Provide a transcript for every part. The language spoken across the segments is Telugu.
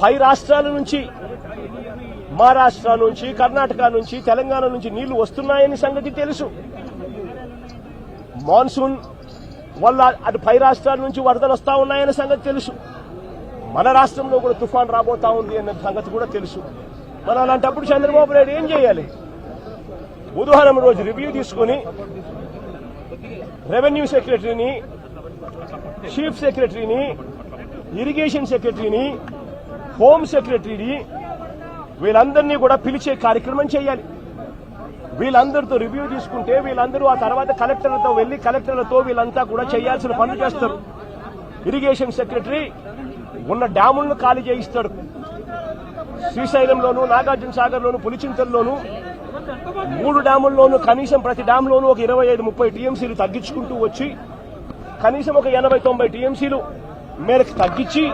పై రాష్ట్రాల నుంచి మహారాష్ట్ర నుంచి కర్ణాటక నుంచి తెలంగాణ నుంచి నీళ్లు వస్తున్నాయని సంగతి తెలుసు. మాన్సూన్ వల్ల అటు పై రాష్ట్రాల నుంచి వరదలు వస్తా ఉన్నాయనే సంగతి తెలుసు. మన రాష్ట్రంలో కూడా తుఫాన్ రాబోతా ఉంది అన్న సంగతి కూడా తెలుసు. మన అలాంటప్పుడు చంద్రబాబు నాయుడు ఏం చేయాలి? బుధవారం రోజు రివ్యూ తీసుకుని రెవెన్యూ సెక్రటరీని, చీఫ్ సెక్రటరీని, ఇరిగేషన్ సెక్రటరీని, హోమ్ సెక్రటరీని వీళ్ళందరినీ కూడా పిలిచే కార్యక్రమం చేయాలి. వీళ్ళందరితో రివ్యూ తీసుకుంటే వీళ్ళందరూ ఆ తర్వాత కలెక్టర్లతో వెళ్లి కలెక్టర్లతో వీళ్ళంతా కూడా చేయాల్సిన పనులు చేస్తారు. ఇరిగేషన్ సెక్రటరీ ఉన్న డ్యాములను ఖాళీ చేయిస్తాడు. శ్రీశైలంలోను, నాగార్జున సాగర్లోను, పులిచింతల్లోను 3 డ్యాముల్లోనూ కనీసం ప్రతి డ్యాంలోనూ ఒక 25-30 టీఎంసీలు తగ్గించుకుంటూ వచ్చి కనీసం ఒక 80-90 టీఎంసీలు మేరకు తగ్గించి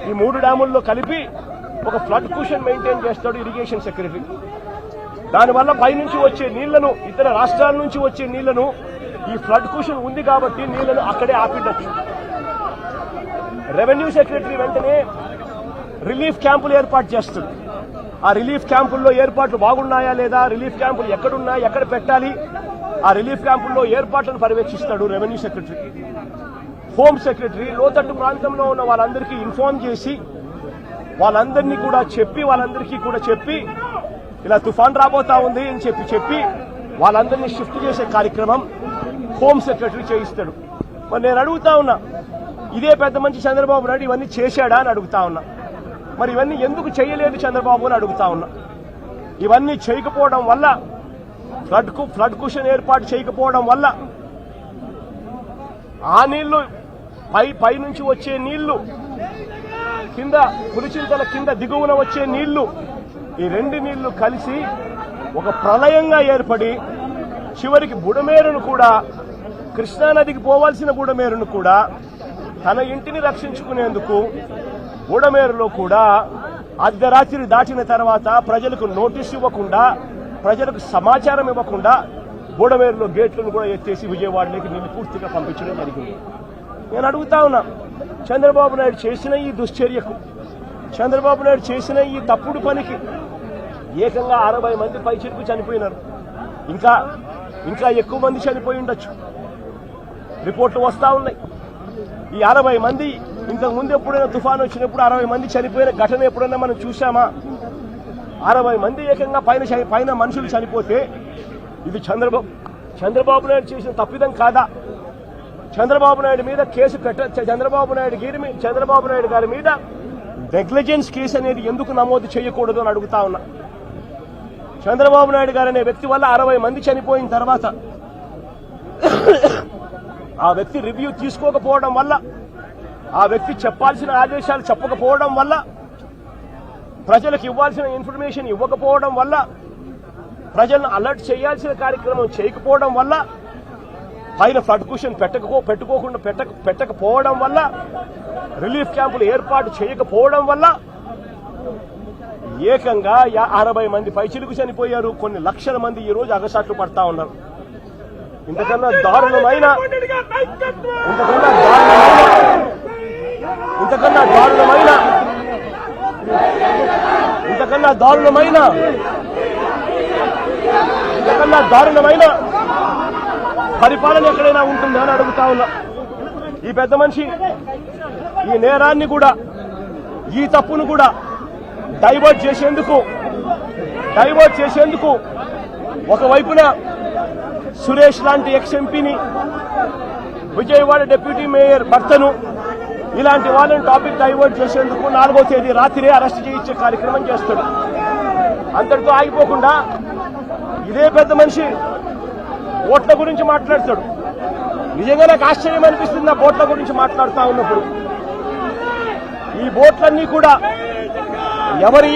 ఈ 3 డ్యాముల్లో కలిపి ఒక ఫ్లడ్ కుషన్ మెయింటైన్ చేస్తాడు ఇరిగేషన్ సెక్రటరీ. దానివల్ల పైనుంచి వచ్చే నీళ్లను, ఇతర రాష్ట్రాల నుంచి వచ్చే నీళ్లను ఈ ఫ్లడ్ కుషన్ ఉంది కాబట్టి నీళ్లను అక్కడే ఆపిడచ్చు. రెవెన్యూ సెక్రటరీ వెంటనే రిలీఫ్ క్యాంపులు ఏర్పాటు చేస్తుంది. ఆ రిలీఫ్ క్యాంపుల్లో ఏర్పాట్లు బాగున్నాయా లేదా, రిలీఫ్ క్యాంపులు ఎక్కడున్నాయి, ఎక్కడ పెట్టాలి, ఆ రిలీఫ్ క్యాంపుల్లో ఏర్పాట్లను పర్యవేక్షిస్తాడు రెవెన్యూ సెక్రటరీ. హోమ్ సెక్రటరీ లోతట్టు ప్రాంతంలో ఉన్న వాళ్ళందరికీ ఇన్ఫార్మ్ చేసి వాళ్ళందరినీ కూడా చెప్పి ఇలా తుఫాన్ రాబోతా ఉంది అని చెప్పి వాళ్ళందరినీ షిఫ్ట్ చేసే కార్యక్రమం హోమ్ సెక్రటరీ చేయిస్తాడు. మరి నేను అడుగుతా ఉన్నా, ఇదే పెద్ద మంచి చంద్రబాబు నాయుడు ఇవన్నీ చేశాడా అని అడుగుతా ఉన్నా. మరి ఇవన్నీ ఎందుకు చేయలేదు చంద్రబాబు అని అడుగుతా ఉన్నా. ఇవన్నీ చేయకపోవడం వల్ల, ఫ్లడ్ కుషన్ ఏర్పాటు చేయకపోవడం వల్ల ఆ నీళ్లు పై నుంచి వచ్చే నీళ్లు, కింద పులిచింతల కింద దిగువన వచ్చే నీళ్లు, ఈ 2 నీళ్లు కలిసి ఒక ప్రళయంగా ఏర్పడి చివరికి బుడమేరును కూడా, కృష్ణానదికి పోవాల్సిన బుడమేరును కూడా తన ఇంటిని రక్షించుకునేందుకు బుడమేరులో కూడా అర్ధరాత్రి దాటిన తర్వాత ప్రజలకు నోటీసు ఇవ్వకుండా, ప్రజలకు సమాచారం ఇవ్వకుండా బుడమేరులో గేట్లను కూడా ఎత్తేసి విజయవాడలోకి నీళ్లు పూర్తిగా పంపించడం జరిగింది. నేను అడుగుతా ఉన్నా, చంద్రబాబు నాయుడు చేసిన ఈ దుశ్చర్యకు, చంద్రబాబు నాయుడు చేసిన ఈ తప్పుడు పనికి ఏకంగా 60 మంది పైచిలుకు చనిపోయినారు. ఇంకా ఎక్కువ మంది చనిపోయి ఉండొచ్చు. రిపోర్ట్లు వస్తా ఉన్నాయి. ఈ 60 మంది ఇంతకు ముందు ఎప్పుడైనా తుఫాను వచ్చినప్పుడు 60 మంది చనిపోయిన ఘటన ఎప్పుడైనా మనం చూసామా? 60 మంది ఏకంగా పైన మనుషులు చనిపోతే ఇది చంద్రబాబు నాయుడు చేసిన తప్పిదం కాదా? చంద్రబాబు నాయుడు మీద కేసు చంద్రబాబు నాయుడు గారి మీద నెగ్లిజెన్స్ కేసు అనేది ఎందుకు నమోదు చేయకూడదు అని అడుగుతా ఉన్నా. చంద్రబాబు నాయుడు గారు అనే వ్యక్తి వల్ల 60 మంది చనిపోయిన తర్వాత ఆ వ్యక్తి రివ్యూ తీసుకోకపోవడం వల్ల, ఆ వ్యక్తి చెప్పాల్సిన ఆదేశాలు చెప్పకపోవడం వల్ల, ప్రజలకు ఇవ్వాల్సిన ఇన్ఫర్మేషన్ ఇవ్వకపోవడం వల్ల, ప్రజలను అలర్ట్ చేయాల్సిన కార్యక్రమం చేయకపోవడం వల్ల, పైన ఫ్లడ్ కుషన్ పెట్టకపోవడం వల్ల, రిలీఫ్ క్యాంపులు ఏర్పాటు చేయకపోవడం వల్ల ఏకంగా 60 మంది పైచిలుకు చనిపోయారు. కొన్ని లక్షల మంది ఈ రోజు అగసాట్లు పడతా ఉన్నారు. ఇంతకన్నా దారుణమైన పరిపాలన ఎక్కడైనా ఉంటుందా అని అడుగుతా ఉన్నా. ఈ పెద్ద మనిషి ఈ నేరాన్ని కూడా, ఈ తప్పును కూడా డైవర్ట్ చేసేందుకు ఒకవైపున సురేష్ లాంటి ఎక్స్ ఎంపీని, విజయవాడ డిప్యూటీ మేయర్ భర్తను, ఇలాంటి వాళ్ళని టాపిక్ డైవర్ట్ చేసేందుకు 4వ తేదీ రాత్రే అరెస్ట్ చేయించే కార్యక్రమం చేస్తాడు. అంతటితో ఆగిపోకుండా ఇదే పెద్ద మనిషి ఓట్ల గురించి మాట్లాడతాడు. నిజంగా నాకు ఆశ్చర్యం అనిపిస్తుంది ఆ బోట్ల గురించి మాట్లాడుతూ ఉన్నప్పుడు. ఈ బోట్లన్నీ కూడా ఎవరు